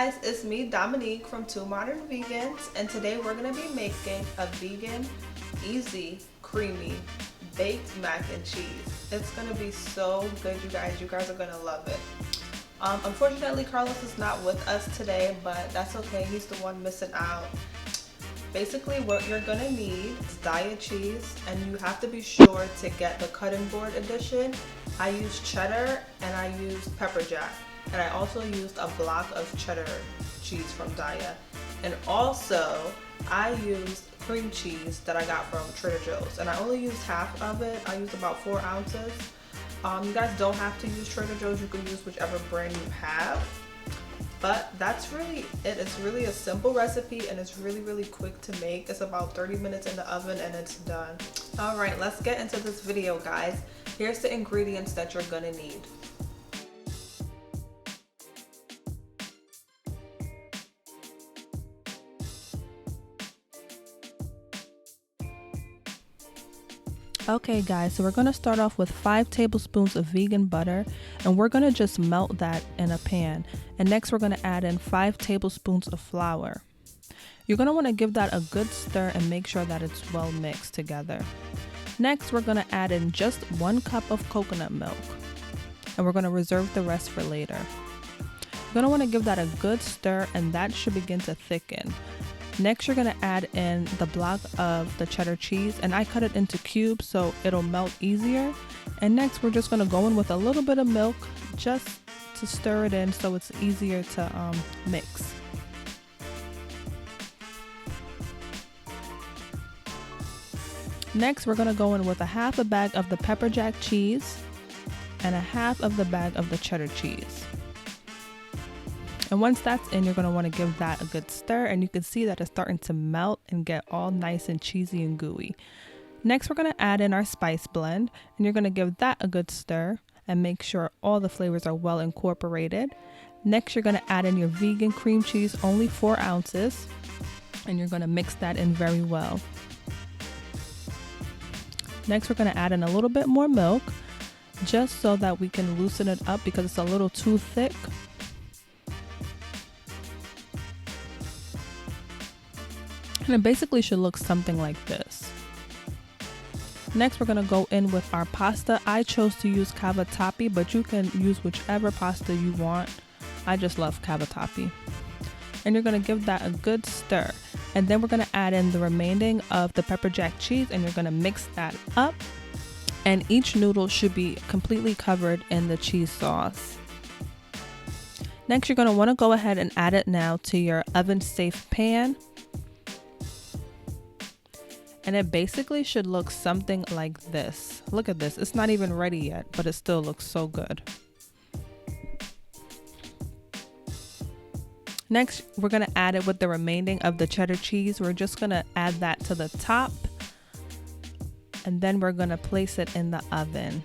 guys, it's me Dominique from Two Modern Vegans, and today we're going to be making a vegan, easy, creamy, baked mac and cheese. It's going to be so good, you guys. You guys are going to love it. Unfortunately, Carlos is not with us today, but that's okay. He's the one missing out. Basically, what you're going to need is diet cheese, and you have to be sure to get the cutting board edition. I used cheddar and I used pepperjack. And I also used a block of cheddar cheese from Daya. And also, I used cream cheese that I got from Trader Joe's. And I only used half of it. I used about 4 ounces. You guys don't have to use Trader Joe's. You can use whichever brand you have. But that's really it. It's really a simple recipe and it's really, really quick to make. It's about 30 minutes in the oven and it's done. All right, let's get into this video, guys. Here's the ingredients that you're gonna need. Okay guys, so we're going to start off with 5 tablespoons of vegan butter, and we're going to just melt that in a pan. And next we're going to add in 5 tablespoons of flour. You're going to want to give that a good stir and make sure that it's well mixed together. Next we're going to add in just 1 cup of coconut milk, and we're going to reserve the rest for later. You're going to want to give that a good stir, and that should begin to thicken. Next, you're going to add in the block of the cheddar cheese, and I cut it into cubes so it'll melt easier. And next, we're just going to go in with a little bit of milk just to stir it in so it's easier to mix. Next, we're going to go in with a half a bag of the pepperjack cheese and a half of the bag of the cheddar cheese. And once that's in, you're going to want to give that a good stir, and you can see that it's starting to melt and get all nice and cheesy and gooey. Next, we're going to add in our spice blend, and you're going to give that a good stir and make sure all the flavors are well incorporated. Next, you're going to add in your vegan cream cheese, only 4 ounces, and you're going to mix that in very well. Next, we're going to add in a little bit more milk just so that we can loosen it up because it's a little too thick. And it basically should look something like this. Next, we're going to go in with our pasta. I chose to use Cavatappi, but you can use whichever pasta you want. I just love Cavatappi. And you're going to give that a good stir. And then we're going to add in the remaining of the pepperjack cheese, and you're going to mix that up. And each noodle should be completely covered in the cheese sauce. Next, you're going to want to go ahead and add it now to your oven-safe pan. And it basically should look something like this. Look at this. It's not even ready yet, but it still looks so good. Next, we're going to add it with the remaining of the cheddar cheese. We're just going to add that to the top. And then we're going to place it in the oven.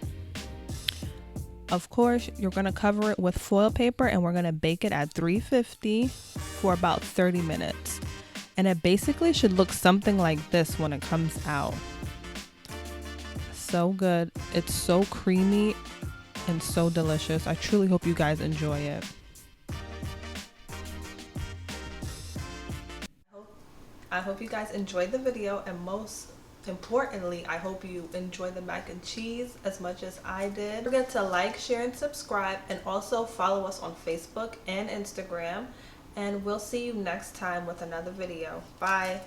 Of course, you're going to cover it with foil paper, and we're going to bake it at 350 for about 30 minutes. And it basically should look something like this when it comes out. So good. It's so creamy and so delicious. I truly hope you guys enjoy it. I hope you guys enjoyed the video, and most importantly, I hope you enjoy the mac and cheese as much as I did. Don't forget to like, share, and subscribe, and also follow us on Facebook and Instagram. And we'll see you next time with another video. Bye.